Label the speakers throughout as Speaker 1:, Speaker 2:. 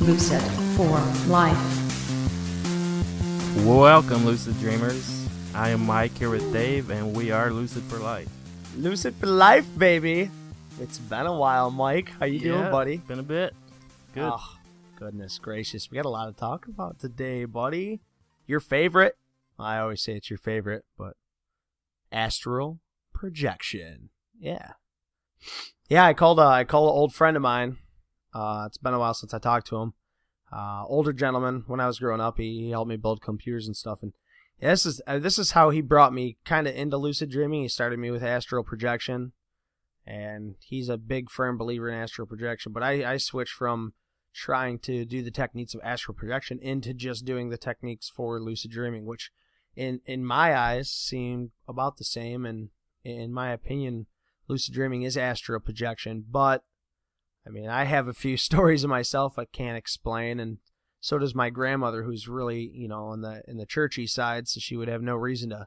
Speaker 1: Lucid For Life.
Speaker 2: Welcome, Lucid Dreamers. I am Mike here with Dave, and we are Lucid For Life.
Speaker 3: Lucid For Life, baby. It's been a while, Mike. How you doing, buddy?
Speaker 2: Been a bit. Good.
Speaker 3: Oh, goodness gracious. We got a lot to talk about today, buddy. Your favorite? I always say it's your favorite, but Astral Projection. Yeah. Yeah, I called an old friend of mine. It's been a while since I talked to him. Older gentleman. When I was growing up, he helped me build computers and stuff. And yeah, this is how he brought me kind of into lucid dreaming. He started me with astral projection, and he's a big, firm believer in astral projection. But I switched from trying to do the techniques of astral projection into just doing the techniques for lucid dreaming, which in my eyes seem about the same. And in my opinion, lucid dreaming is astral projection, but I mean, I have a few stories of myself I can't explain, and so does my grandmother, who's really, in the churchy side, so she would have no reason to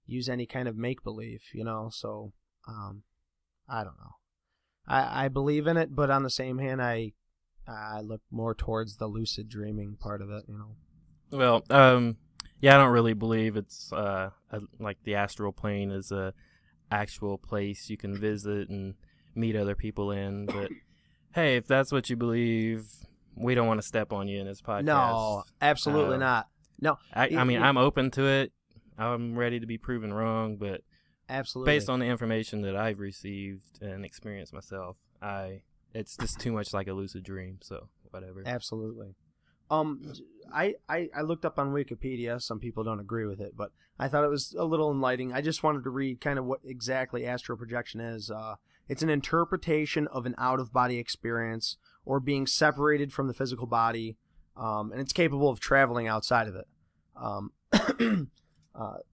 Speaker 3: use any kind of make-believe, so I don't know. I believe in it, but on the same hand, I look more towards the lucid dreaming part of it,
Speaker 2: Well, yeah, I don't really believe it's like the astral plane is a actual place you can visit and meet other people in, but hey, if that's what you believe, we don't want to step on you in this podcast.
Speaker 3: No, absolutely not. No,
Speaker 2: I mean, I'm open to it. I'm ready to be proven wrong, but
Speaker 3: absolutely,
Speaker 2: based on the information that I've received and experienced myself, it's just too much like a lucid dream. So whatever.
Speaker 3: Absolutely. I looked up on Wikipedia. Some people don't agree with it, but I thought it was a little enlightening. I just wanted to read kind of what exactly astral projection is. It's an interpretation of an out-of-body experience or being separated from the physical body, and it's capable of traveling outside of it.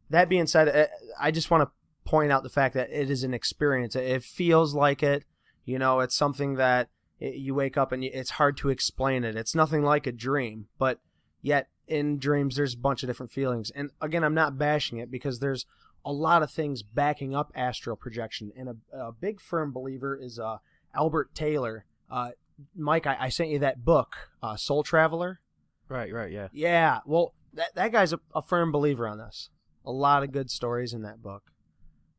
Speaker 3: That being said, I just want to point out the fact that it is an experience. It feels like it. It's something that you wake up and it's hard to explain it. It's nothing like a dream, but yet in dreams there's a bunch of different feelings. And again, I'm not bashing it because there's a lot of things backing up astral projection. And a big firm believer is Albert Taylor. Mike, I sent you that book, Soul Traveler.
Speaker 2: Right, yeah.
Speaker 3: Yeah, well, that guy's a firm believer on this. A lot of good stories in that book.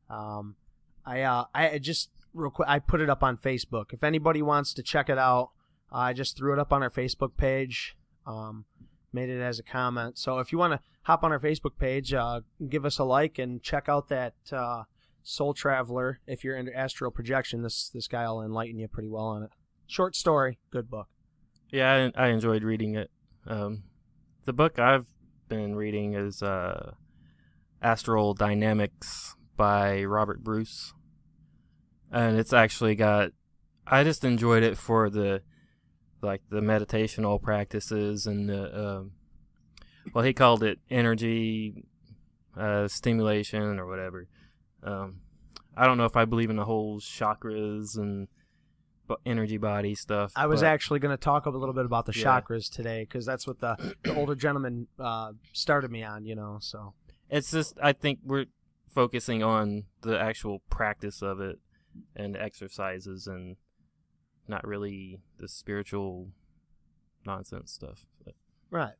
Speaker 3: I just, real quick, I put it up on Facebook. If anybody wants to check it out, I just threw it up on our Facebook page. Made it as a comment. So if you want to hop on our Facebook page, give us a like and check out that Soul Traveler. If you're into astral projection, this guy will enlighten you pretty well on it. Short story, good book.
Speaker 2: Yeah, I enjoyed reading it. The book I've been reading is Astral Dynamics by Robert Bruce. And it's actually got, I just enjoyed it for the meditational practices and well, he called it energy stimulation or whatever. I don't know if I believe in the whole chakras and energy body stuff.
Speaker 3: I was actually going to talk a little bit about the chakras today because that's what the older gentleman started me on, so.
Speaker 2: It's just, I think we're focusing on the actual practice of it and exercises and not really the spiritual nonsense stuff. But.
Speaker 3: Right.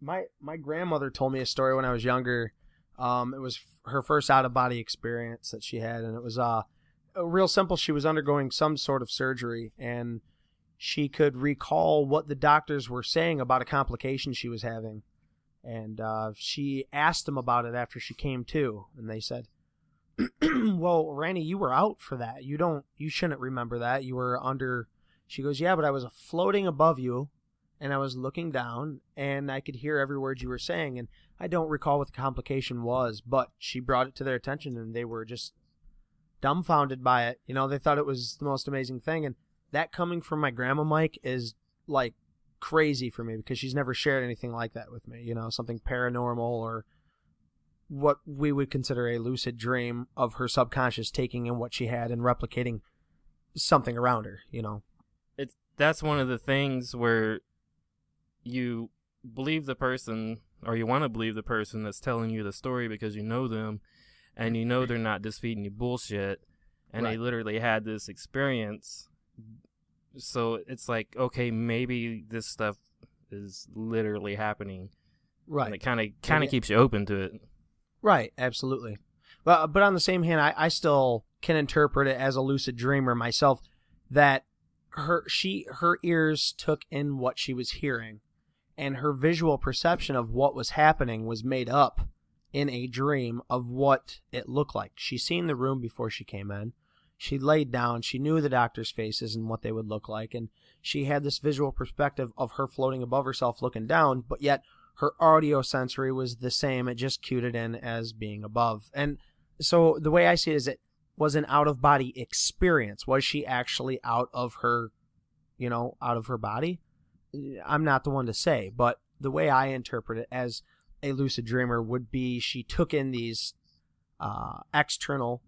Speaker 3: My grandmother told me a story when I was younger. It was her first out-of-body experience that she had, and it was real simple. She was undergoing some sort of surgery, and she could recall what the doctors were saying about a complication she was having. And she asked them about it after she came to, and they said, well, Randy, you were out for that. You shouldn't remember that. You were under. She goes, yeah, but I was floating above you, and I was looking down, and I could hear every word you were saying, and I don't recall what the complication was, but she brought it to their attention, and they were just dumbfounded by it. They thought it was the most amazing thing, and that coming from my grandma, Mike, is like crazy for me because she's never shared anything like that with me, something paranormal or what we would consider a lucid dream of her subconscious taking in what she had and replicating something around her,
Speaker 2: That's one of the things where you believe the person, or you want to believe the person that's telling you the story because you know them, and you know they're not just feeding you bullshit, and They literally had this experience So it's like, okay, maybe this stuff is literally happening.
Speaker 3: Right.
Speaker 2: And it kind of keeps you open to it.
Speaker 3: Right, absolutely. But on the same hand, I still can interpret it as a lucid dreamer myself, that her ears took in what she was hearing, and her visual perception of what was happening was made up in a dream of what it looked like. She seen the room before she came in. She laid down. She knew the doctor's faces and what they would look like, and she had this visual perspective of her floating above herself looking down, but yet her audio sensory was the same. It just cued it in as being above. And so the way I see it is, it was an out-of-body experience. Was she actually out of her body? I'm not the one to say, but the way I interpret it as a lucid dreamer would be, she took in these external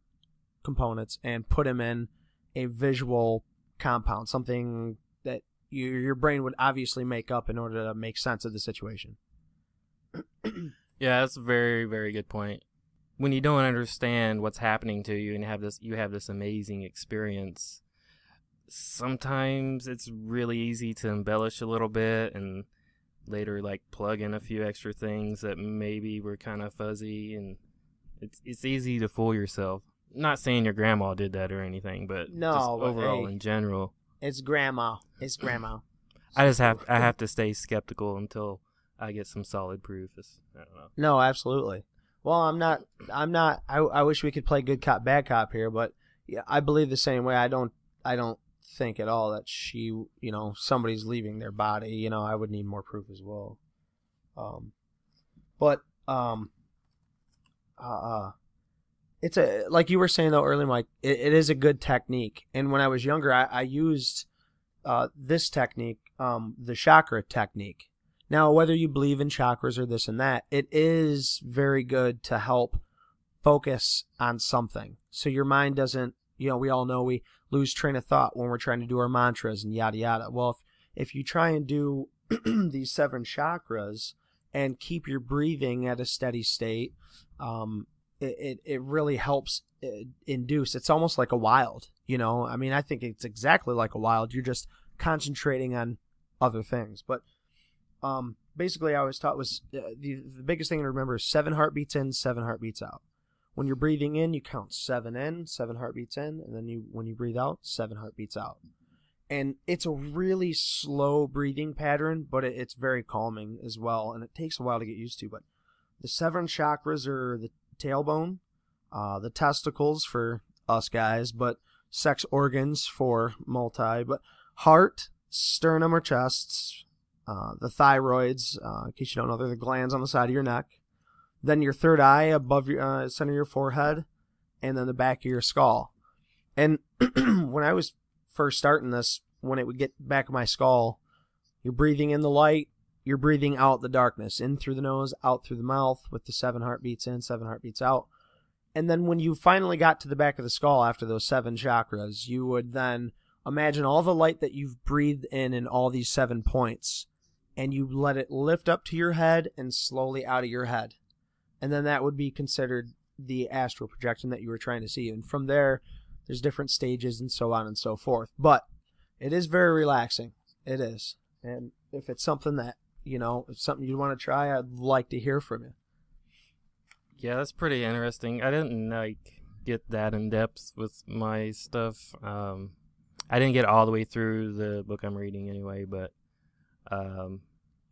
Speaker 3: components and put them in a visual compound, something that your brain would obviously make up in order to make sense of the situation.
Speaker 2: Yeah, that's a very, very good point. When you don't understand what's happening to you and you have this amazing experience, sometimes it's really easy to embellish a little bit and later like plug in a few extra things that maybe were kind of fuzzy, and it's easy to fool yourself. Not saying your grandma did that or anything, but
Speaker 3: no,
Speaker 2: just overall in general.
Speaker 3: It's grandma. It's grandma.
Speaker 2: I have to stay skeptical until I get some solid proof. I don't know.
Speaker 3: No, absolutely. Well, I'm not. I wish we could play good cop, bad cop here, but yeah, I believe the same way. I don't think at all that she, somebody's leaving their body. I would need more proof as well. It's like you were saying though earlier, Mike. It is a good technique, and when I was younger, I used this technique, the Chakra Technique. Now, whether you believe in chakras or this and that, it is very good to help focus on something, so your mind doesn't. We all know we lose train of thought when we're trying to do our mantras and yada yada. Well, if you try and do these 7 chakras and keep your breathing at a steady state, it really helps induce. It's almost like a wild, I think it's exactly like a wild. You're just concentrating on other things. But basically, I was taught was the biggest thing to remember is 7 heartbeats in, 7 heartbeats out. When you're breathing in, you count 7 in, 7 heartbeats in, and then when you breathe out, 7 heartbeats out. And it's a really slow breathing pattern, but it's very calming as well, and it takes a while to get used to. But the 7 chakras are the tailbone, the testicles for us guys, but sex organs for multi, but heart, sternum or chests, the thyroids, in case you don't know, they're the glands on the side of your neck. Then your third eye above your center of your forehead, and then the back of your skull. And when I was first starting this, when it would get back of my skull, you're breathing in the light, you're breathing out the darkness, in through the nose, out through the mouth, with the 7 heartbeats in, 7 heartbeats out. And then when you finally got to the back of the skull after those 7 chakras, you would then imagine all the light that you've breathed in all these 7 points, and you let it lift up to your head and slowly out of your head. And then that would be considered the astral projection that you were trying to see. And from there, there's different stages and so on and so forth. But it is very relaxing. It is. And if it's something that, if something you want to try, I'd like to hear from you.
Speaker 2: Yeah, that's pretty interesting. I didn't get that in depth with my stuff. I didn't get all the way through the book I'm reading anyway, but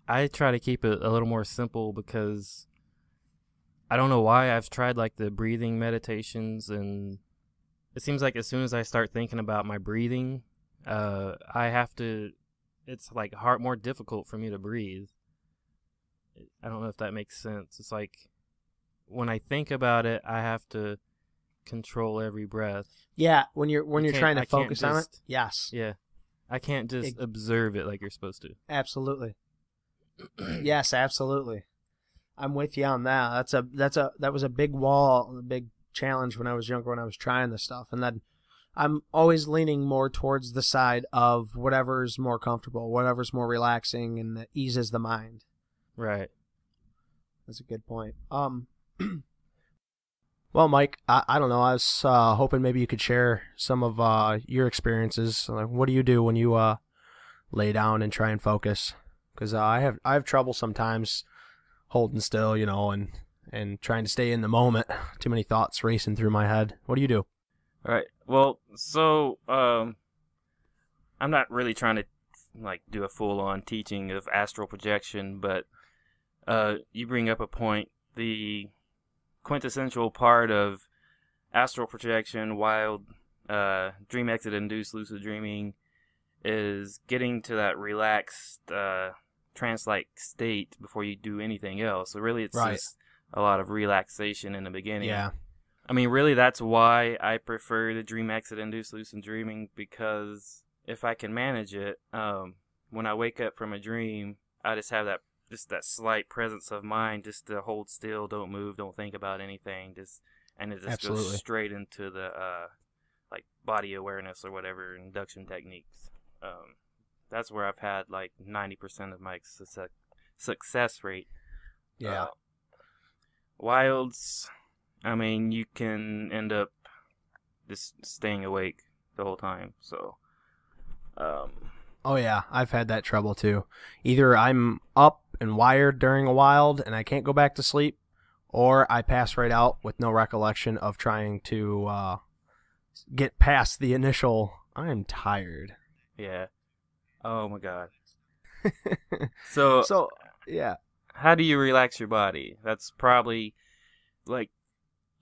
Speaker 2: I try to keep it a little more simple because I don't know why. I've tried the breathing meditations, and it seems like as soon as I start thinking about my breathing, it's more difficult for me to breathe. I don't know if that makes sense. It's like when I think about it, I have to control every breath.
Speaker 3: Yeah, when you're trying to focus on it. Yes.
Speaker 2: Yeah. I can't just observe it like you're supposed to.
Speaker 3: Absolutely. Yes, absolutely. I'm with you on that. That was a big wall, a big challenge when I was younger, when I was trying this stuff. And then I'm always leaning more towards the side of whatever's more comfortable, whatever's more relaxing and that eases the mind.
Speaker 2: Right.
Speaker 3: That's a good point. Well, Mike, I don't know. I was hoping maybe you could share some of your experiences. Like, what do you do when you lay down and try and focus? Because I have trouble sometimes holding still, and trying to stay in the moment. Too many thoughts racing through my head. What do you do?
Speaker 2: All right. Well, so I'm not really trying to do a full-on teaching of astral projection, but you bring up a point. The quintessential part of astral projection, wild, dream exit, induced lucid dreaming, is getting to that relaxed, trance-like state before you do anything else. So really, it's just a lot of relaxation in the beginning.
Speaker 3: Yeah.
Speaker 2: I mean, really, that's why I prefer the dream exit, induced lucid dreaming, because if I can manage it, when I wake up from a dream, I just have that slight presence of mind just to hold still, don't move, don't think about anything, and it just
Speaker 3: Absolutely.
Speaker 2: goes straight into the body awareness or whatever induction techniques. That's where I've had 90% of my success rate.
Speaker 3: Yeah.
Speaker 2: Wilds, I mean, you can end up just staying awake the whole time. So,
Speaker 3: Oh yeah, I've had that trouble too. Either I'm up and wired during a wild and I can't go back to sleep, or I pass right out with no recollection of trying to get past the initial, I'm tired.
Speaker 2: Yeah. Oh my God. So
Speaker 3: yeah.
Speaker 2: How do you relax your body? That's probably the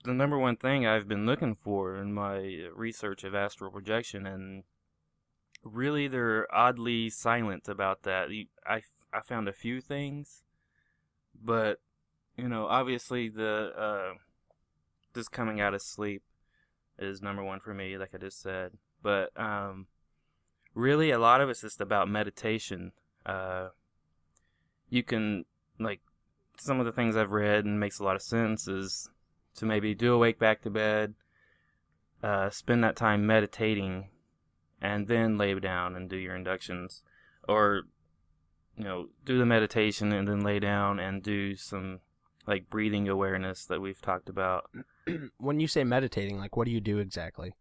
Speaker 2: number one thing I've been looking for in my research of astral projection, and really they're oddly silent about that. I found a few things, but obviously the just coming out of sleep is number one for me, like I just said. But really a lot of it's just about meditation. You can, some of the things I've read and makes a lot of sense is to maybe do a wake back to bed, spend that time meditating, and then lay down and do your inductions. Or, do the meditation and then lay down and do some, breathing awareness that we've talked about.
Speaker 3: When you say meditating, what do you do exactly?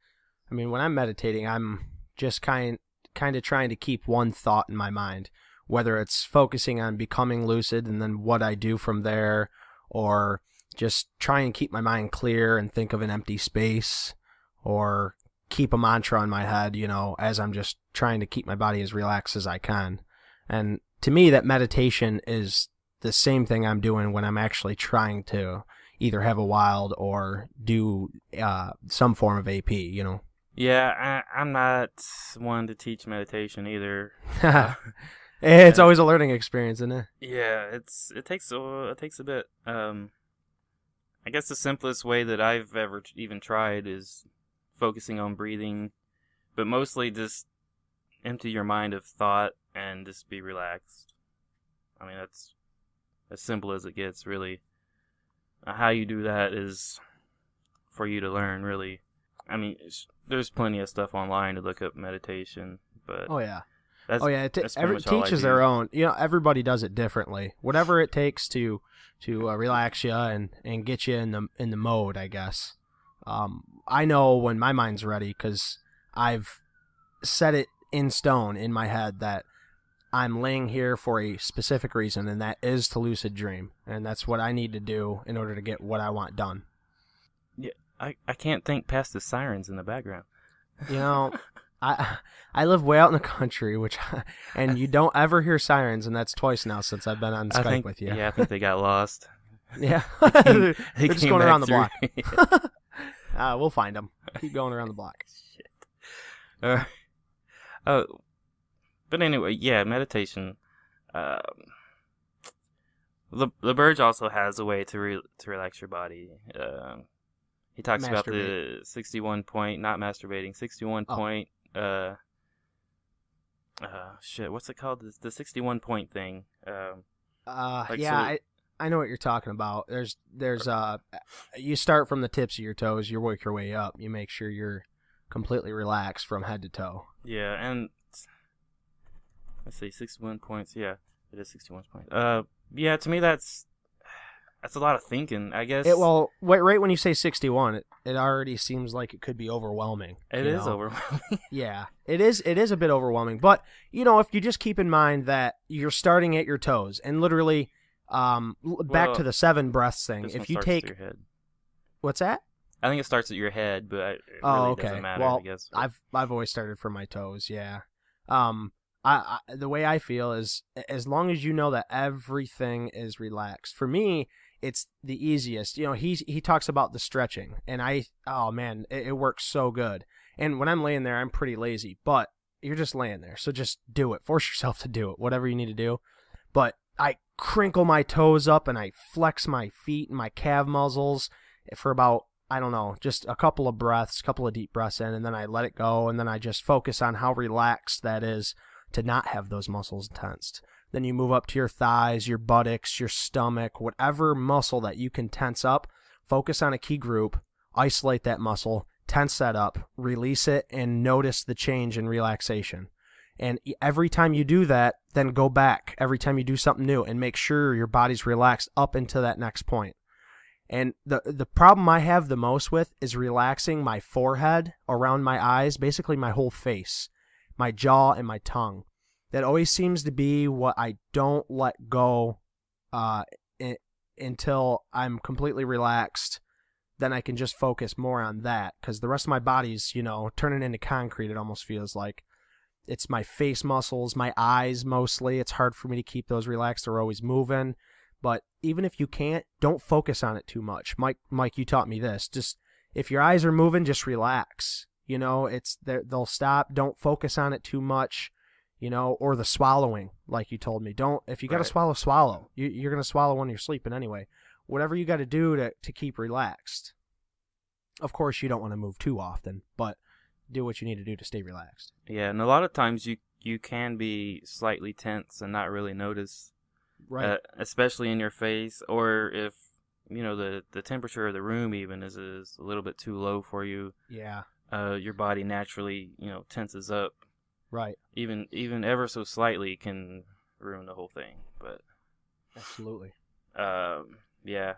Speaker 3: I mean, when I'm meditating, I'm just kind of trying to keep one thought in my mind, whether it's focusing on becoming lucid and then what I do from there, or just try and keep my mind clear and think of an empty space, or keep a mantra in my head, as I'm just trying to keep my body as relaxed as I can. And to me, that meditation is the same thing I'm doing when I'm actually trying to either have a wild or do some form of AP,
Speaker 2: Yeah, I'm not one to teach meditation either.
Speaker 3: It's always a learning experience, isn't it?
Speaker 2: Yeah, it takes a bit. I guess the simplest way that I've ever even tried is focusing on breathing, but mostly just empty your mind of thought and just be relaxed. I mean, that's as simple as it gets, really. How you do that is for you to learn, really. I mean, there's plenty of stuff online to look up meditation, but
Speaker 3: oh yeah,
Speaker 2: that's
Speaker 3: every teaches their own. Everybody does it differently. Whatever it takes to relax you and get you in the mode, I guess. I know when my mind's ready because I've set it in stone in my head that I'm laying here for a specific reason, and that is to lucid dream, and that's what I need to do in order to get what I want done.
Speaker 2: Yeah, I can't think past the sirens in the background.
Speaker 3: I live way out in the country, and you don't ever hear sirens, and that's twice now since I've been on Skype with you.
Speaker 2: Yeah, I think they got lost.
Speaker 3: Yeah,
Speaker 2: they
Speaker 3: they're just going around the block.
Speaker 2: Yeah.
Speaker 3: We'll find them. Keep going around the block.
Speaker 2: Shit. But anyway, yeah, meditation. LaBerge also has a way to relax your body. He talks about the 61 point, not masturbating, 61 point. What's it called? The 61 point thing.
Speaker 3: I know what you're talking about. There's you start from the tips of your toes, you work your way up. You make sure you're completely relaxed from head to toe.
Speaker 2: Yeah, and let's see, 61 points. Yeah, it is 61 points. Yeah, to me that's That's a lot of thinking, I guess.
Speaker 3: Right when you say 61, it already seems like it could be overwhelming.
Speaker 2: It is overwhelming.
Speaker 3: Yeah, it is a bit overwhelming. But, if you just keep in mind that you're starting at your toes, and literally, back to the 7 breaths thing. If you take...
Speaker 2: Your head.
Speaker 3: What's that?
Speaker 2: I think it starts at your head, but it really doesn't matter, I guess.
Speaker 3: I've always started from my toes, yeah. The way I feel is, as long as you know that everything is relaxed. For me, it's the easiest. He talks about the stretching, and it works so good. And when I'm laying there, I'm pretty lazy, but you're just laying there, so just do it. Force yourself to do it, whatever you need to do. But I crinkle my toes up, and I flex my feet and my calf muscles for about, I don't know, just a couple of deep breaths in, and then I let it go, and then I just focus on how relaxed that is to not have those muscles tensed. Then you move up to your thighs, your buttocks, your stomach, whatever muscle that you can tense up, focus on a key group, isolate that muscle, tense that up, release it, and notice the change in relaxation. And every time you do that, then go back every time you do something new and make sure your body's relaxed up into that next point. And the problem I have the most with is relaxing my forehead, around my eyes, basically my whole face, my jaw, and my tongue. That always seems to be what I don't let go until I'm completely relaxed. Then I can just focus more on that, because the rest of my body's, turning into concrete, it almost feels like. It's my face muscles, my eyes mostly. It's hard for me to keep those relaxed. They're always moving. But even if you can't, don't focus on it too much. Mike, you taught me this. Just, if your eyes are moving, just relax. They'll stop. Don't focus on it too much. Or the swallowing, like you told me. If you got to swallow. You're going to swallow when you're sleeping anyway. Whatever you got to do to keep relaxed. Of course, you don't want to move too often, but do what you need to do to stay relaxed.
Speaker 2: Yeah, and a lot of times you can be slightly tense and not really notice. Right. Especially in your face, or if, the temperature of the room even is a little bit too low for you.
Speaker 3: Yeah.
Speaker 2: Your body naturally, tenses up.
Speaker 3: Right.
Speaker 2: Even ever so slightly can ruin the whole thing. But
Speaker 3: absolutely.
Speaker 2: Yeah.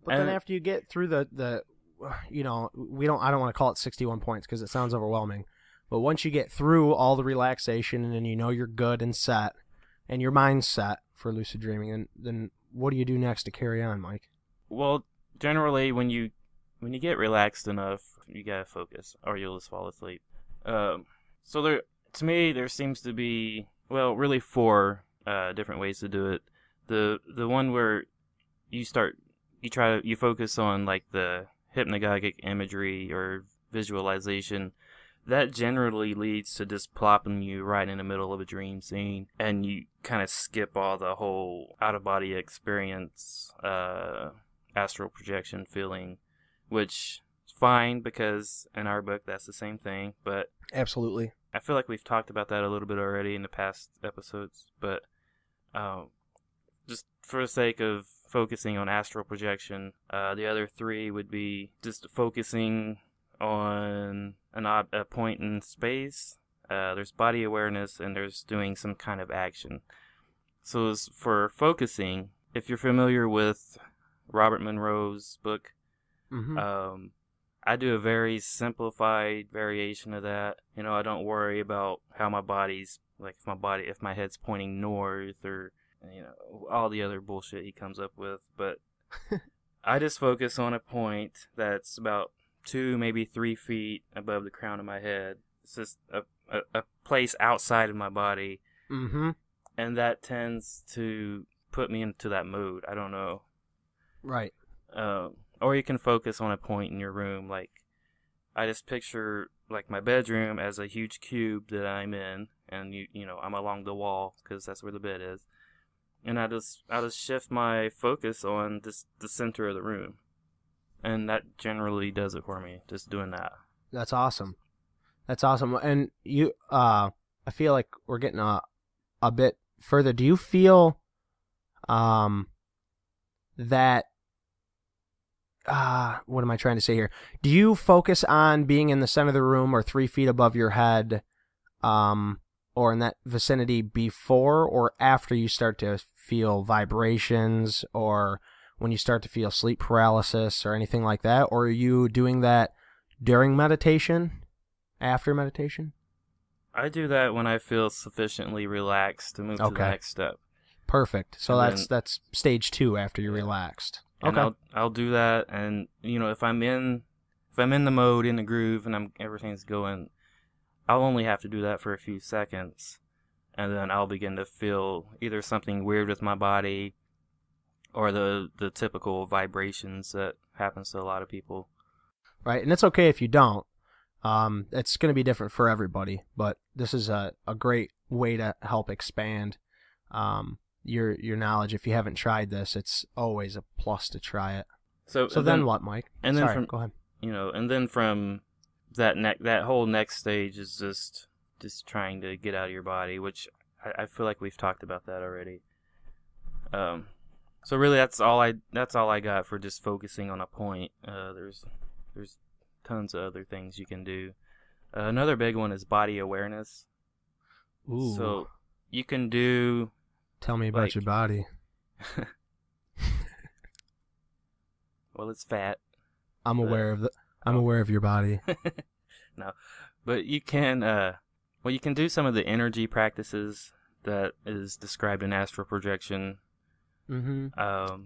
Speaker 3: But then after you get through the I don't want to call it 61 points because it sounds overwhelming. But once you get through all the relaxation and you're good and set, and your mind's set for lucid dreaming, and then what do you do next to carry on, Mike?
Speaker 2: Well, generally when you get relaxed enough, you gotta focus, or you'll just fall asleep. So to me, there seems to be, really 4 different ways to do it. The one where you focus on like the hypnagogic imagery or visualization. That generally leads to just plopping you right in the middle of a dream scene, and you kind of skip all the whole out-of-body experience, astral projection feeling, which is fine because in our book that's the same thing, but
Speaker 3: absolutely.
Speaker 2: I feel like we've talked about that a little bit already in the past episodes, but just for the sake of focusing on astral projection, the other 3 would be just focusing on a point in space. There's body awareness, and there's doing some kind of action. So as for focusing, if you're familiar with Robert Monroe's book,
Speaker 3: mm-hmm.
Speaker 2: I do a very simplified variation of that. I don't worry about how my body's, like if my head's pointing north or, all the other bullshit he comes up with. But I just focus on a point that's about 2, maybe 3 feet above the crown of my head. It's just a place outside of my body.
Speaker 3: Mm-hmm.
Speaker 2: And that tends to put me into that mood. I don't know. Right. Or you can focus on a point in your room. Like, I just picture like my bedroom as a huge cube that I'm in, and I'm along the wall because that's where the bed is. And I just shift my focus on the center of the room. And that generally does it for me, just doing that.
Speaker 3: That's awesome. And you, I feel like we're getting a bit further. Do you feel that, what am I trying to say here? Do you focus on being in the center of the room or 3 feet above your head, or in that vicinity before or after you start to feel vibrations, or when you start to feel sleep paralysis or anything like that? Or are you doing that during meditation, after meditation?
Speaker 2: I do that when I feel sufficiently relaxed to move to the next step.
Speaker 3: Perfect. So
Speaker 2: And
Speaker 3: that's stage 2 after you're relaxed.
Speaker 2: And
Speaker 3: Okay.
Speaker 2: I'll do that, and if I'm in the mode, in the groove, and everything's going, I'll only have to do that for a few seconds, and then I'll begin to feel either something weird with my body, or the typical vibrations that happens to a lot of people.
Speaker 3: Right, and it's okay if you don't. It's going to be different for everybody, but this is a great way to help expand your knowledge. If you haven't tried this, it's always a plus to try it. So then what, Mike?
Speaker 2: And then
Speaker 3: go ahead.
Speaker 2: And then from that whole next stage is just trying to get out of your body, which I feel like we've talked about that already. So really, that's all I got for just focusing on a point. There's tons of other things you can do. Another big one is body awareness.
Speaker 3: Ooh.
Speaker 2: So you can do.
Speaker 3: Tell me about your body.
Speaker 2: Well, it's fat.
Speaker 3: I'm aware of your body.
Speaker 2: No, but you can. You can do some of the energy practices that is described in Astral Projection.
Speaker 3: Mm-hmm.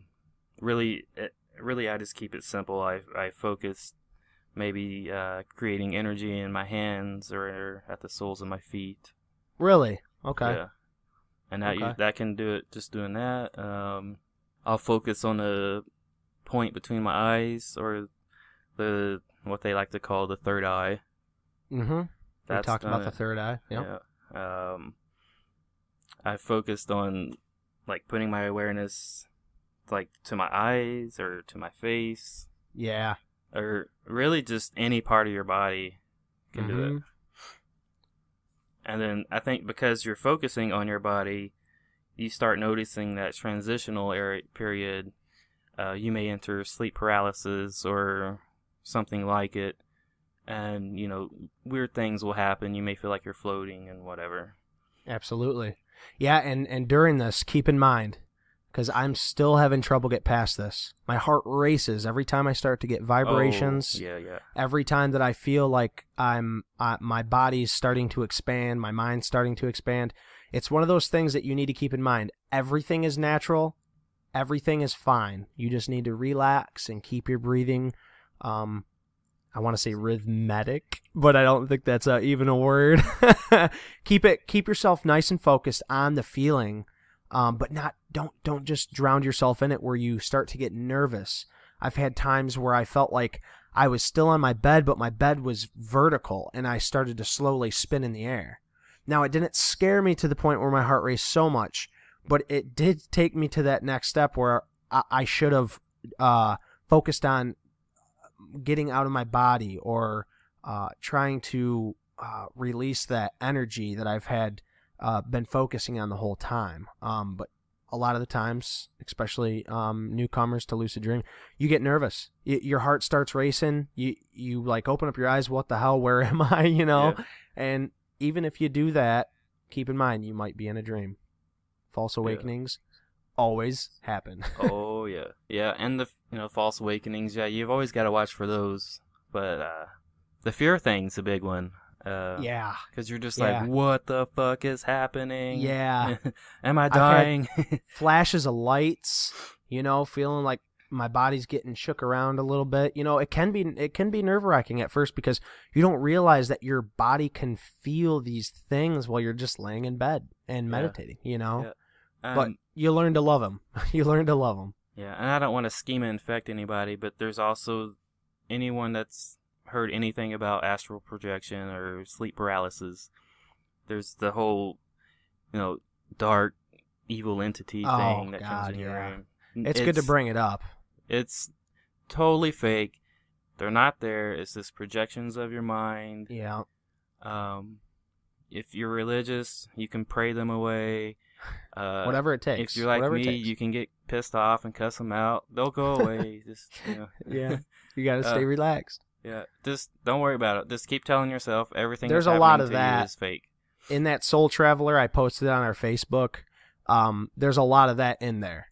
Speaker 2: Really, I just keep it simple. I focus maybe creating energy in my hands or at the soles of my feet.
Speaker 3: Really? Okay.
Speaker 2: Yeah. And that can do it just doing that. I'll focus on the point between my eyes, or what they like to call the third eye.
Speaker 3: Mm-hmm. We talked about the third eye. Yep.
Speaker 2: Yeah. I focused on putting my awareness to my eyes or to my face.
Speaker 3: Yeah.
Speaker 2: Or really just any part of your body can do it. And then I think because you're focusing on your body, you start noticing that transitional period. You may enter sleep paralysis or something like it. And, weird things will happen. You may feel like you're floating and whatever.
Speaker 3: Absolutely. Yeah, and during this, keep in mind, because I'm still having trouble get past this. My heart races every time I start to get vibrations.
Speaker 2: Oh, yeah.
Speaker 3: Every time that I feel like my body's starting to expand, my mind's starting to expand. It's one of those things that you need to keep in mind. Everything is natural. Everything is fine. You just need to relax and keep your breathing. I want to say rhythmic, but I don't think that's even a word. Keep yourself nice and focused on the feeling. But don't just drown yourself in it where you start to get nervous. I've had times where I felt like I was still on my bed, but my bed was vertical, and I started to slowly spin in the air. Now, it didn't scare me to the point where my heart raced so much, but it did take me to that next step where I should have focused on getting out of my body or trying to release that energy that I've had been focusing on the whole time. But a lot of the times, especially newcomers to lucid dream, you get nervous. Your heart starts racing. You open up your eyes. What the hell? Where am I?
Speaker 2: Yeah.
Speaker 3: And even if you do that, keep in mind you might be in a dream. False awakenings always happen.
Speaker 2: Oh yeah. And the false awakenings. Yeah, you've always got to watch for those. But the fear thing's a big one.
Speaker 3: Yeah.
Speaker 2: Because you're just like, what the fuck is happening?
Speaker 3: Yeah.
Speaker 2: Am I dying?
Speaker 3: Flashes of lights, feeling like my body's getting shook around a little bit. It can be nerve-wracking at first because you don't realize that your body can feel these things while you're just laying in bed and meditating, Yeah. But you learn to love them. You learn to love them.
Speaker 2: Yeah, and I don't want to schema infect anybody, but there's also anyone that's heard anything about astral projection or sleep paralysis. There's the whole, dark, evil entity thing that comes in your room.
Speaker 3: It's good to bring it up.
Speaker 2: It's totally fake. They're not there. It's just projections of your mind.
Speaker 3: Yeah.
Speaker 2: If you're religious, you can pray them away.
Speaker 3: Whatever it takes.
Speaker 2: If you're like me, you can get pissed off and cuss them out. They'll go away. Just
Speaker 3: Yeah. You got to stay relaxed.
Speaker 2: Yeah. Just don't worry about it. Just keep telling yourself everything.
Speaker 3: There's
Speaker 2: that's
Speaker 3: a lot of
Speaker 2: happening to
Speaker 3: that
Speaker 2: you is fake.
Speaker 3: In that Soul Traveler, I posted on our Facebook. There's a lot of that in there.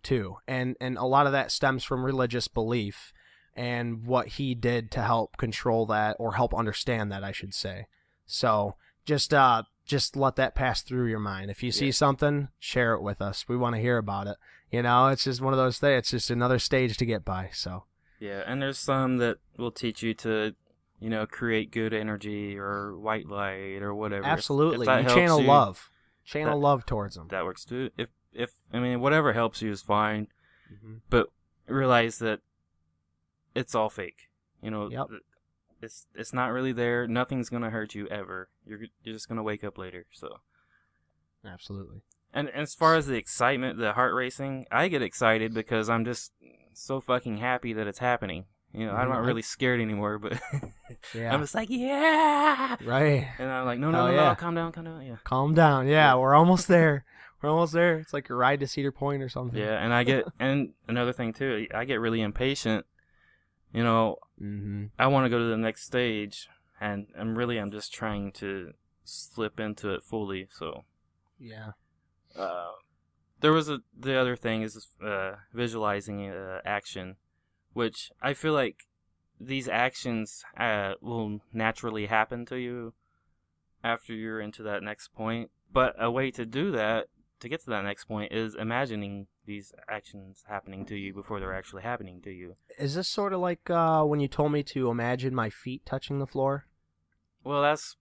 Speaker 3: too. And a lot of that stems from religious belief and what he did to help control that, or help understand that, I should say. So just let that pass through your mind. If you see something, share it with us. We want to hear about it. You know, it's just one of those things. It's just another stage to get by. So
Speaker 2: yeah, and there's some that will teach you to, you know, create good energy or white light or whatever.
Speaker 3: Absolutely,
Speaker 2: if
Speaker 3: you channel love, love towards them.
Speaker 2: That works too. If I mean, whatever helps you is fine, but realize that it's all fake. You know, it's not really there. Nothing's gonna hurt you ever. You're just gonna wake up later. So,
Speaker 3: absolutely. And
Speaker 2: as far as the excitement, the heart racing, I get excited because I'm just so fucking happy that it's happening. You know, I'm not really scared anymore, but I'm just like, yeah,
Speaker 3: right.
Speaker 2: And I'm like, no, calm down, yeah,
Speaker 3: calm down, yeah, we're almost there. We're almost there. It's like a ride to Cedar Point or something.
Speaker 2: Yeah, and and another thing too, I get really impatient. You know, I want to go to the next stage, and I'm just trying to slip into it fully. So,
Speaker 3: yeah.
Speaker 2: There was the other thing is visualizing action, which I feel like these actions will naturally happen to you after you're into that next point. But a way to do that, to get to that next point, is imagining these actions happening to you before they're actually happening to you.
Speaker 3: Is this sort of like when you told me to imagine my feet touching the floor?
Speaker 2: Well, that's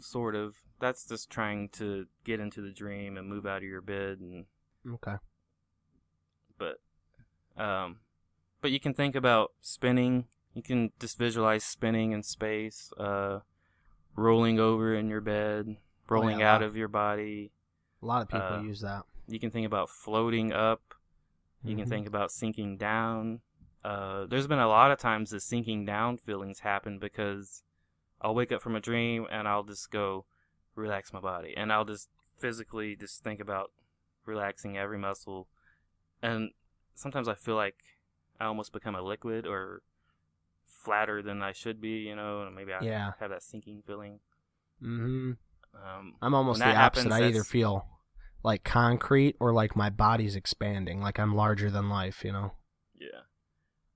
Speaker 2: sort of. That's just trying to get into the dream and move out of your bed. And
Speaker 3: okay.
Speaker 2: But you can think about spinning. You can just visualize spinning in space, rolling over in your bed, rolling out of your body.
Speaker 3: A lot of people use that.
Speaker 2: You can think about floating up. You can think about sinking down. There's been a lot of times the sinking down feelings happen because I'll wake up from a dream and I'll just go relax my body. And I'll just physically just think about relaxing every muscle. And sometimes I feel like I almost become a liquid or flatter than I should be, you know, and maybe I have that sinking feeling.
Speaker 3: I'm almost the opposite. I either feel like concrete or like my body's expanding, like I'm larger than life, you know?
Speaker 2: Yeah.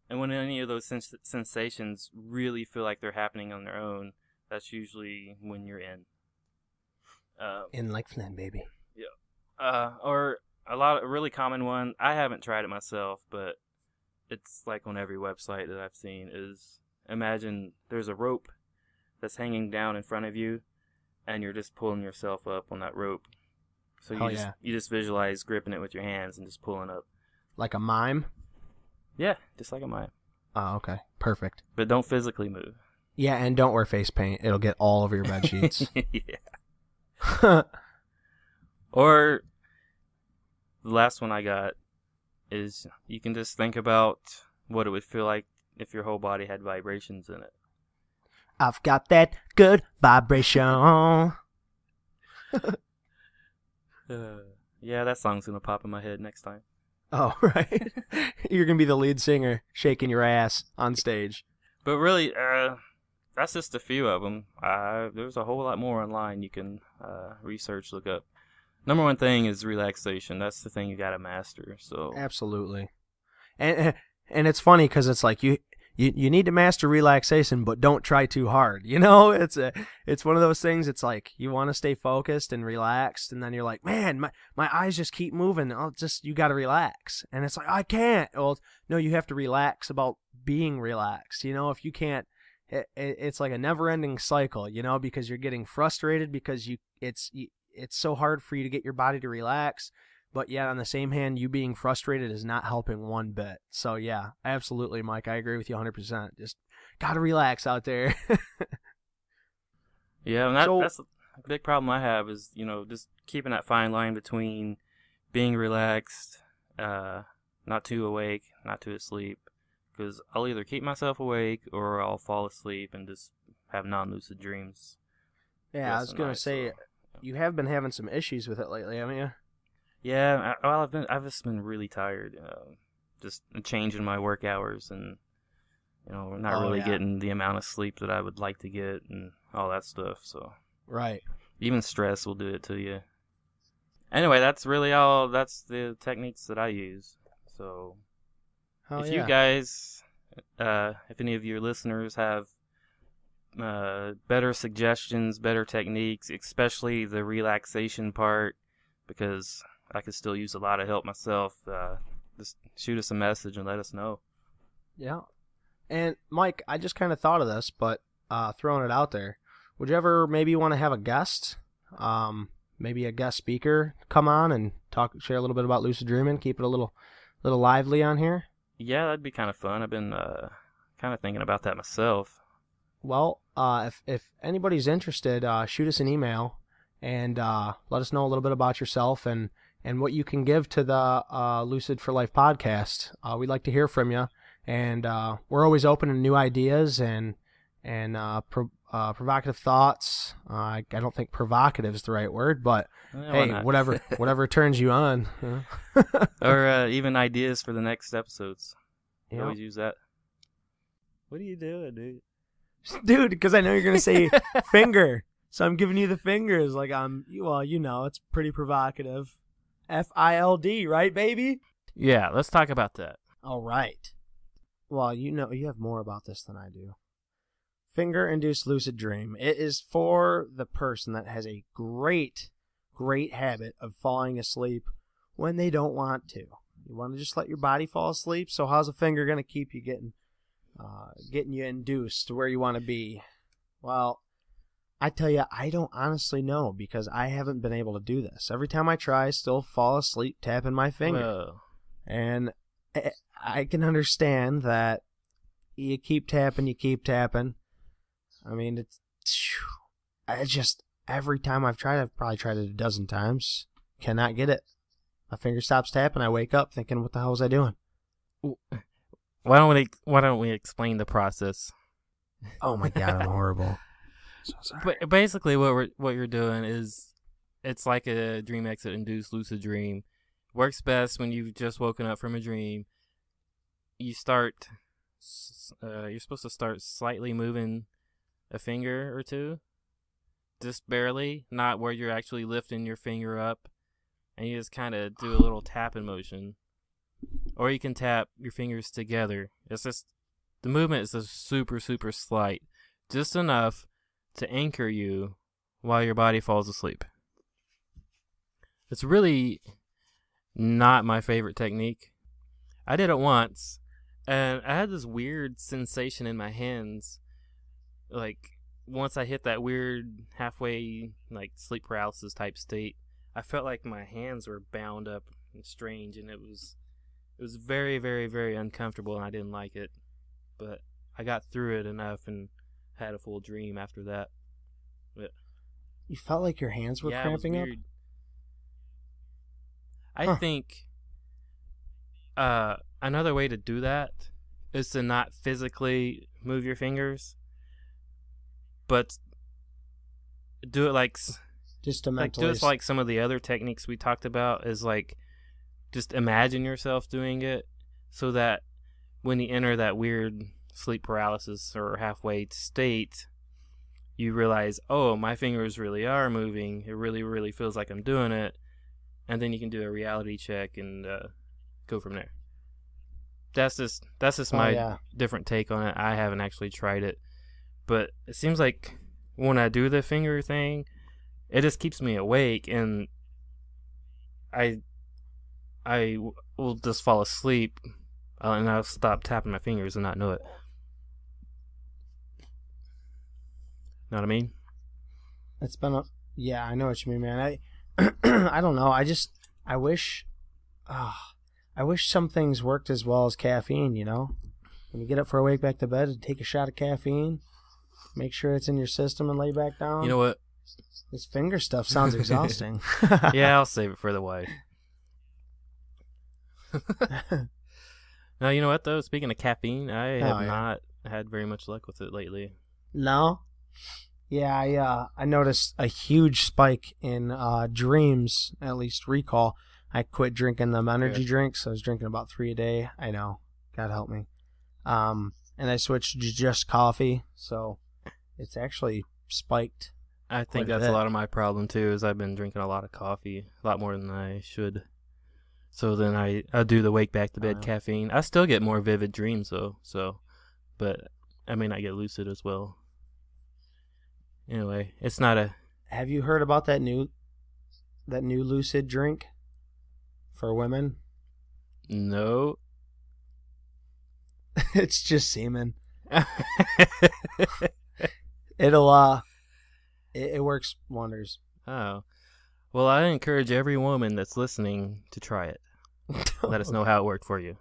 Speaker 2: And when any of those sensations really feel like they're happening on their own, that's usually when you're in.
Speaker 3: In like Flynn, baby.
Speaker 2: Yeah. Or a really common one, I haven't tried it myself, but it's like on every website that I've seen, is imagine there's a rope that's hanging down in front of you, and you're just pulling yourself up on that rope. So you just visualize gripping it with your hands and just pulling up.
Speaker 3: Like a mime?
Speaker 2: Yeah, just like a mime.
Speaker 3: Oh, okay. Perfect.
Speaker 2: But don't physically move.
Speaker 3: Yeah, and don't wear face paint. It'll get all over your bed sheets.
Speaker 2: Yeah. Or the last one I got is you can just think about what it would feel like if your whole body had vibrations in it.
Speaker 3: I've got that good vibration.
Speaker 2: Yeah, that song's going to pop in my head next time.
Speaker 3: Oh, right. You're going to be the lead singer shaking your ass on stage.
Speaker 2: But really, that's just a few of them. There's a whole lot more online you can research, look up. Number one thing is relaxation. That's the thing you got to master. So
Speaker 3: absolutely. And it's funny because it's like you need to master relaxation, but don't try too hard. You know, it's one of those things. It's like you want to stay focused and relaxed, and then you're like, man, my eyes just keep moving. You got to relax, and it's like I can't. Well, no, you have to relax about being relaxed. You know, if you can't, it's like a never-ending cycle. You know, because you're getting frustrated because it's so hard for you to get your body to relax. But yet, on the same hand, you being frustrated is not helping one bit. So, yeah, absolutely, Mike. I agree with you 100%. Just got to relax out there.
Speaker 2: Yeah, and that's a big problem I have is, you know, just keeping that fine line between being relaxed, not too awake, not too asleep. Because I'll either keep myself awake or I'll fall asleep and just have non-lucid dreams.
Speaker 3: Yeah, I was going to say, you have been having some issues with it lately, haven't you?
Speaker 2: Yeah, well, I've just been really tired. Just changing my work hours, and you know, not really getting the amount of sleep that I would like to get, and all that stuff. So
Speaker 3: right,
Speaker 2: even stress will do it to you. Anyway, that's really all. That's the techniques that I use. So, if you guys, if any of your listeners have better suggestions, better techniques, especially the relaxation part, because I could still use a lot of help myself, just shoot us a message and let us know.
Speaker 3: Yeah. And Mike, I just kind of thought of this, but throwing it out there, would you ever maybe want to have a guest, maybe a guest speaker, come on and share a little bit about lucid dreaming, keep it a little lively on here?
Speaker 2: Yeah, that'd be kind of fun. I've been kind of thinking about that myself.
Speaker 3: Well, if anybody's interested, shoot us an email and let us know a little bit about yourself and what you can give to the Lucid For Life podcast. We'd like to hear from you, and we're always open to new ideas and provocative thoughts. I don't think provocative is the right word, but hey, whatever turns you on.
Speaker 2: Or even ideas for the next episodes.
Speaker 3: Yeah.
Speaker 2: Always use that. What are you doing, dude?
Speaker 3: Dude, because I know you're gonna say finger, so I'm giving you the fingers. Like it's pretty provocative. FILD, right, baby?
Speaker 2: Yeah, let's talk about that.
Speaker 3: All right. Well, you have more about this than I do. Finger-induced lucid dream. It is for the person that has a great habit of falling asleep when they don't want to. You want to just let your body fall asleep. So how's a finger gonna keep you getting you induced to where you want to be? Well, I tell you, I don't honestly know, because I haven't been able to do this. Every time I try, I still fall asleep tapping my finger.
Speaker 2: Whoa. And
Speaker 3: I can understand that you keep tapping. I mean, every time I've tried, I've probably tried it a dozen times, cannot get it. My finger stops tapping, I wake up thinking, what the hell was I doing?
Speaker 2: Why don't we explain the process?
Speaker 3: Oh my god, I'm horrible. So sorry.
Speaker 2: But basically, what you're doing is, it's like a dream exit induced lucid dream. Works best when you've just woken up from a dream. You're supposed to start slightly moving a finger or two, just barely, not where you're actually lifting your finger up, and you just kind of do a little tapping motion. Or you can tap your fingers together. It's just, the movement is just super, super slight. Just enough to anchor you while your body falls asleep. It's really not my favorite technique. I did it once, and I had this weird sensation in my hands. Like, once I hit that weird halfway, like, sleep paralysis type state, I felt like my hands were bound up and strange, and it was very, very, very uncomfortable, and I didn't like it. But I got through it enough and had a full dream after that. But
Speaker 3: you felt like your hands were cramping up?
Speaker 2: I think another way to do that is to not physically move your fingers, but do it like
Speaker 3: just to mentally,
Speaker 2: do it like some of the other techniques we talked about, is like just imagine yourself doing it, so that when you enter that weird sleep paralysis or halfway state, you realize, oh, my fingers really are moving. It really, really feels like I'm doing it. And then you can do a reality check and go from there. That's just my different take on it. I haven't actually tried it, but it seems like when I do the finger thing, it just keeps me awake, and I will just fall asleep, and I'll stop tapping my fingers and not know it. Know what I mean?
Speaker 3: It's been I know what you mean, man. I don't know. I wish some things worked as well as caffeine, you know? When you get up for a wake back to bed, take a shot of caffeine, make sure it's in your system and lay back down.
Speaker 2: You know what?
Speaker 3: This finger stuff sounds exhausting.
Speaker 2: Yeah, I'll save it for the wife. Now, you know what, though? Speaking of caffeine, I have not had very much luck with it lately.
Speaker 3: No? Yeah, I noticed a huge spike in dreams, at least recall. I quit drinking them energy drinks. I was drinking about 3 a day. I know. God help me. And I switched to just coffee, so it's actually spiked
Speaker 2: I think
Speaker 3: Quite a
Speaker 2: that's a
Speaker 3: bit.
Speaker 2: lot of my problem too. Is I've been drinking a lot of coffee, a lot more than I should. So then I do the wake back to bed caffeine. I still get more vivid dreams though. So, but I may not get lucid as well. Anyway, it's not a.
Speaker 3: Have you heard about that new lucid drink for women?
Speaker 2: No.
Speaker 3: It's just semen. It'll it works wonders.
Speaker 2: Oh. Well, I encourage every woman that's listening to try it. Let us know how it worked for you.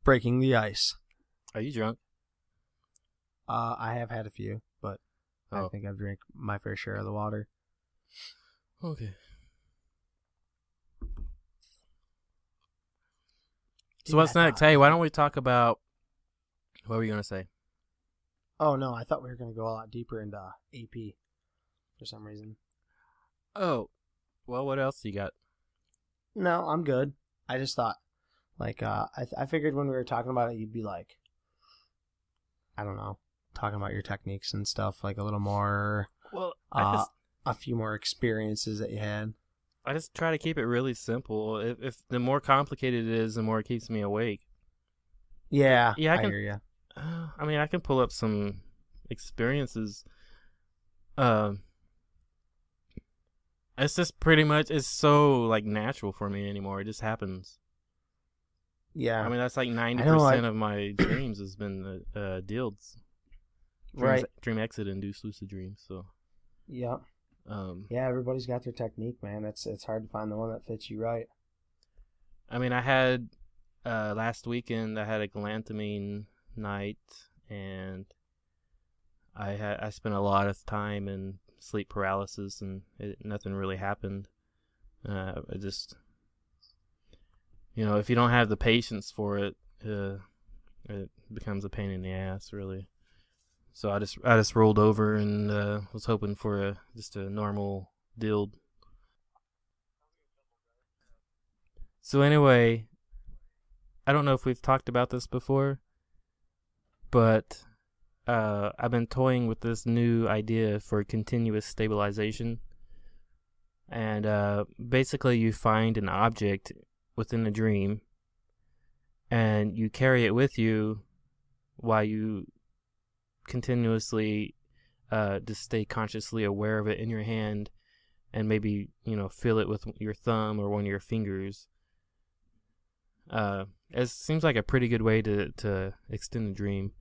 Speaker 3: Breaking the ice.
Speaker 2: Are you drunk?
Speaker 3: I have had a few, but I think I've drank my fair share of the water.
Speaker 2: Okay. So what's next? Hey, why don't we talk about... What were you going to say?
Speaker 3: Oh, no, I thought we were going to go a lot deeper into AP for some reason.
Speaker 2: Oh, well, what else you got?
Speaker 3: No, I'm good. I just thought, like, I figured when we were talking about it, you'd be like, I don't know, talking about your techniques and stuff, like a little more,
Speaker 2: well,
Speaker 3: a few more experiences that you had.
Speaker 2: I just try to keep it really simple. If the more complicated it is, the more it keeps me awake.
Speaker 3: Yeah,
Speaker 2: I
Speaker 3: hear you.
Speaker 2: I mean, I can pull up some experiences. It's just pretty much, it's so, like, natural for me anymore. It just happens.
Speaker 3: Yeah.
Speaker 2: I mean, that's like 90% of my dreams has been DEILDs.
Speaker 3: Right.
Speaker 2: Dream exit, induced lucid dreams, so.
Speaker 3: Yeah. Yeah, everybody's got their technique, man. It's hard to find the one that fits you right.
Speaker 2: I mean, I had, last weekend, I had a galantamine night, and I spent a lot of time in sleep paralysis, and nothing really happened. I just, if you don't have the patience for it, it becomes a pain in the ass, really. So I just rolled over and was hoping for just a normal DEILD. So anyway, I don't know if we've talked about this before, but I've been toying with this new idea for continuous stabilization. And basically you find an object within a dream and you carry it with you while you continuously just stay consciously aware of it in your hand, and maybe feel it with your thumb or one of your fingers. It seems like a pretty good way to extend the dream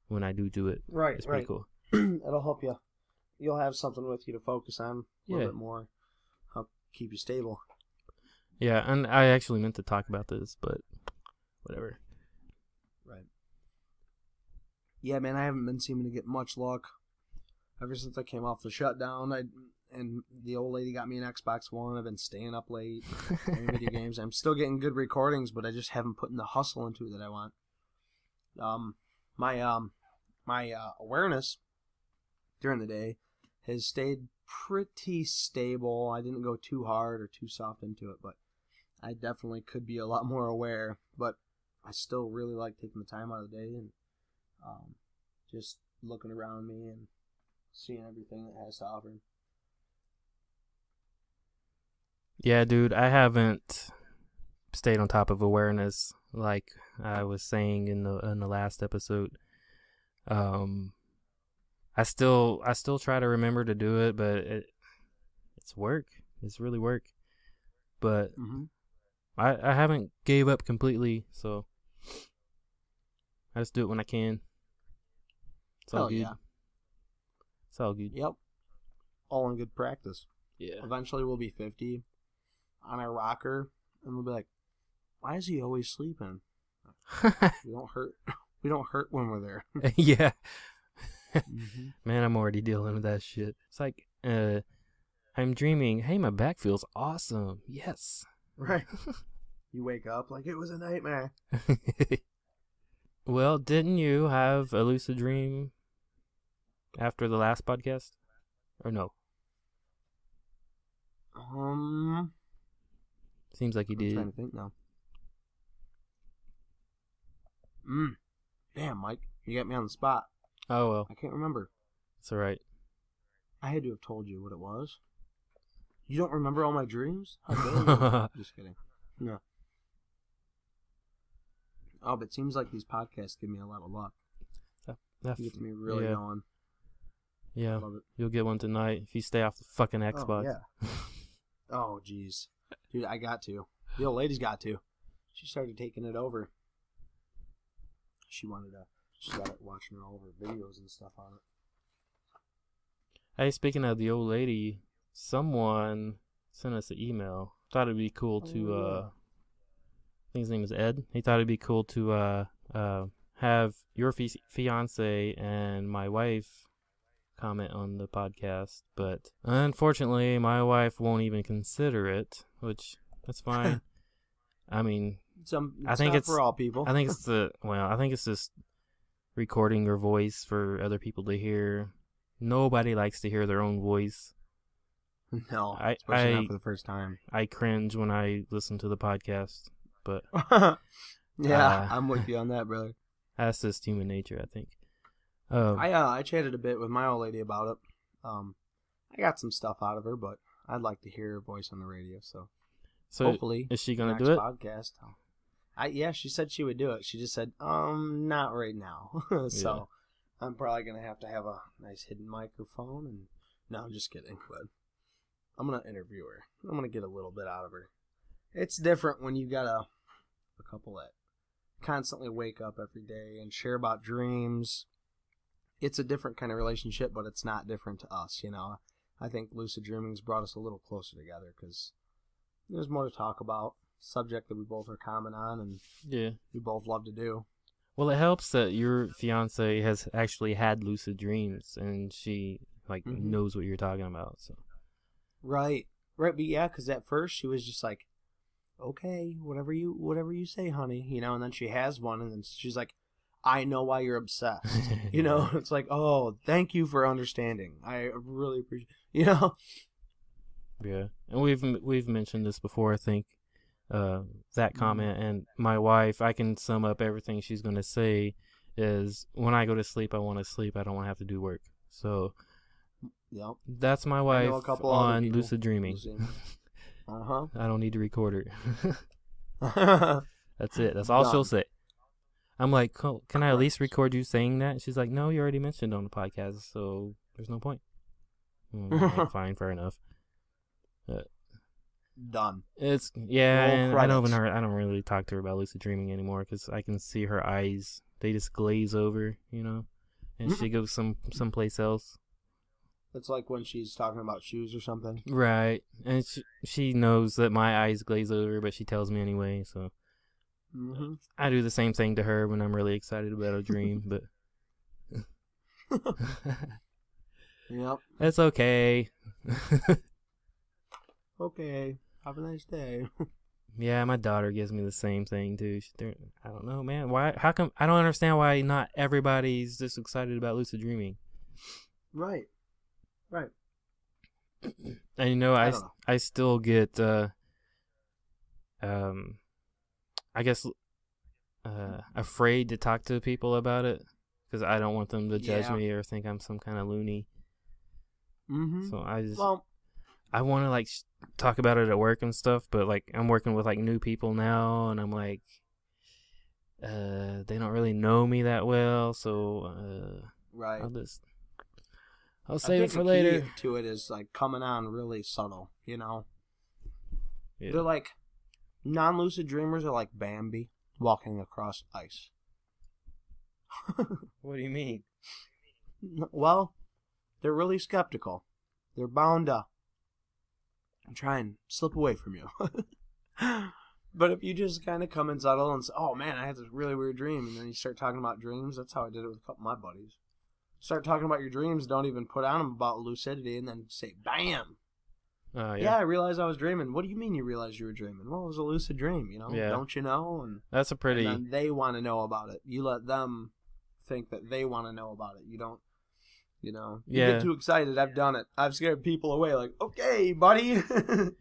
Speaker 2: when I do it.
Speaker 3: Right,
Speaker 2: it's pretty cool.
Speaker 3: It'll help you. You'll have something with you to focus on a little bit more. Help keep you stable.
Speaker 2: Yeah, and I actually meant to talk about this, but whatever.
Speaker 3: Right. Yeah, man, I haven't been seeming to get much luck ever since I came off the shutdown. And the old lady got me an Xbox One. I've been staying up late playing video games. I'm still getting good recordings, but I just haven't put in the hustle into it that I want. My awareness during the day has stayed pretty stable. I didn't go too hard or too soft into it, but I definitely could be a lot more aware. But I still really like taking the time out of the day and just looking around me and seeing everything it has to offer.
Speaker 2: Yeah, dude, I haven't stayed on top of awareness like I was saying in the last episode. I still try to remember to do it, but it's work. It's really work. But I haven't gave up completely, so I just do it when I can. It's all good. Yeah. It's all good.
Speaker 3: Yep. All in good practice.
Speaker 2: Yeah.
Speaker 3: Eventually we'll be 50 on our rocker, and we'll be like, why is he always sleeping? We don't hurt when we're there.
Speaker 2: Yeah. Man, I'm already dealing with that shit. It's like, I'm dreaming, hey, my back feels awesome. Yes.
Speaker 3: Right. You wake up like it was a nightmare.
Speaker 2: Well, didn't you have a lucid dream after the last podcast? Or no? Seems like you did.
Speaker 3: I'm trying to think now. Damn, Mike. You got me on the spot.
Speaker 2: Oh, well.
Speaker 3: I can't remember.
Speaker 2: It's all right.
Speaker 3: I had to have told you what it was. You don't remember all my dreams? How dare you? Just kidding. No. Oh, but it seems like these podcasts give me a lot of luck. It gets me really going.
Speaker 2: Yeah,
Speaker 3: Love it.
Speaker 2: you'll get one tonight if you stay off the fucking Xbox.
Speaker 3: Oh, yeah. Oh, jeez. Dude, I got to. The old lady's got to. She started taking it over. She started watching all of her videos and stuff on it.
Speaker 2: Hey, speaking of the old lady, someone sent us an email. Thought it'd be cool to, I think his name is Ed. He thought it'd be cool to have your fiance and my wife comment on the podcast, but unfortunately my wife won't even consider it, which that's fine. I mean, I think it's
Speaker 3: for all people.
Speaker 2: I think it's just recording your voice for other people to hear. Nobody likes to hear their own voice.
Speaker 3: No, especially not for the first time.
Speaker 2: I cringe when I listen to the podcast, but
Speaker 3: yeah, I'm with you on that, brother.
Speaker 2: That's just human nature, I think.
Speaker 3: I chatted a bit with my old lady about it. I got some stuff out of her, but I'd like to hear her voice on the radio. So hopefully,
Speaker 2: is she gonna do it?
Speaker 3: Podcast. Yeah, she said she would do it. She just said, not right now. So I'm probably gonna have a nice hidden microphone. And no, I'm just kidding. But I'm gonna interview her. I'm gonna get a little bit out of her. It's different when you got a couple that constantly wake up every day and share about dreams. It's a different kind of relationship, but it's not different to us, you know. I think lucid dreaming's brought us a little closer together because there's more to talk about, subject that we both are common on, and we both love to do.
Speaker 2: Well, it helps that your fiance has actually had lucid dreams, and she knows what you're talking about. So,
Speaker 3: right, but yeah, because at first she was just like, "Okay, whatever you say, honey," you know, and then she has one, and then she's like, I know why you're obsessed. You know, it's like, oh, thank you for understanding. I really appreciate, you know.
Speaker 2: Yeah, and we've mentioned this before, I think, that comment. And my wife, I can sum up everything she's going to say is, when I go to sleep, I want to sleep. I don't want to have to do work. So that's my wife on lucid dreaming. I don't need to record her. That's it. That's all she'll say. I'm like, can I at least record you saying that? And she's like, no, you already mentioned on the podcast, so there's no point. Fine, fair enough.
Speaker 3: Done.
Speaker 2: It's and I don't really talk to her about lucid dreaming anymore because I can see her eyes; they just glaze over, you know, and she goes someplace else.
Speaker 3: It's like when she's talking about shoes or something,
Speaker 2: right? And she knows that my eyes glaze over, but she tells me anyway, so. I do the same thing to her when I'm really excited about a dream, but it's okay.
Speaker 3: Okay, have a nice day.
Speaker 2: Yeah, my daughter gives me the same thing too. I don't know, man. Why? How come? I don't understand why not everybody's just excited about lucid dreaming.
Speaker 3: Right.
Speaker 2: And you know, I still get I guess afraid to talk to people about it because I don't want them to judge me or think I'm some kind of loony. So I want to talk about it at work and stuff, but I'm working with new people now, and I'm like, they don't really know me that well, so
Speaker 3: right.
Speaker 2: I'll save it for later.
Speaker 3: The key to it is coming on really subtle, you know.
Speaker 2: Yeah.
Speaker 3: They're non-lucid dreamers are like Bambi walking across ice.
Speaker 2: What do you mean?
Speaker 3: Well, they're really skeptical. They're bound to try and slip away from you. But if you just kind of come in subtle and say, oh man, I had this really weird dream, and then you start talking about dreams, that's how I did it with a couple of my buddies. Start talking about your dreams, don't even put on them about lucidity, and then say, bam! Yeah, I realized I was dreaming. What do you mean you realized you were dreaming? Well, it was a lucid dream, you know? Yeah. Don't you know? And
Speaker 2: that's and then
Speaker 3: they want to know about it. You let them think that they want to know about it. You don't, you know? You get too excited. I've done it. I've scared people away. Okay, buddy.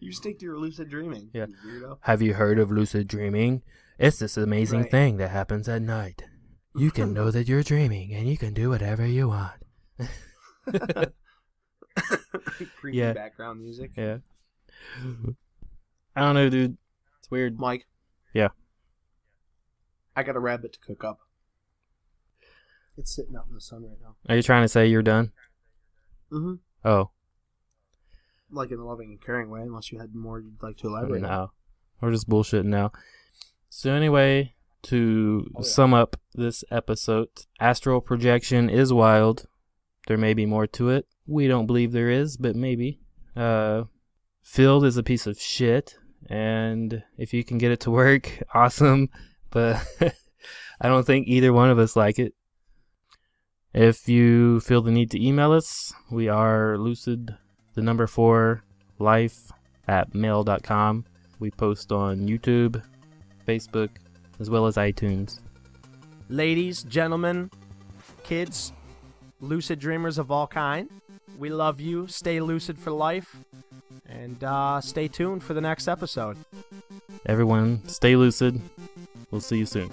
Speaker 3: You stick to your lucid dreaming.
Speaker 2: Yeah.
Speaker 3: You weirdo.
Speaker 2: Have you heard of lucid dreaming? It's this amazing thing that happens at night. You can know that you're dreaming, and you can do whatever you want.
Speaker 3: Creepy
Speaker 2: Yeah.
Speaker 3: background music.
Speaker 2: Yeah. I don't know, dude. It's weird.
Speaker 3: Mike.
Speaker 2: Yeah.
Speaker 3: I got a rabbit to cook up. It's sitting out in the sun right now.
Speaker 2: Are you trying to say you're done?
Speaker 3: Mm-hmm.
Speaker 2: Oh.
Speaker 3: Like in a loving and caring way, unless you had more you'd like to elaborate on.
Speaker 2: No. We're just bullshitting now. So anyway, to sum up this episode, Astral Projection is wild. There may be more to it. We don't believe there is, but maybe. Field is a piece of shit, and if you can get it to work, awesome, but I don't think either one of us like it. If you feel the need to email us, we are lucid4life@mail.com. We post on YouTube, Facebook, as well as iTunes.
Speaker 3: Ladies, gentlemen, kids, lucid dreamers of all kind, we love you. Stay lucid for life, and stay tuned for the next episode.
Speaker 2: Everyone, stay lucid. We'll see you soon.